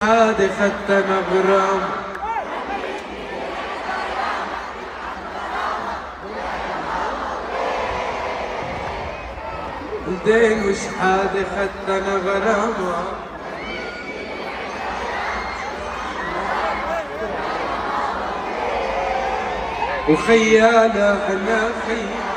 عادي خدتنا غرام الدين وش حادي خدتنا غرامة وخيالة أنا خيالة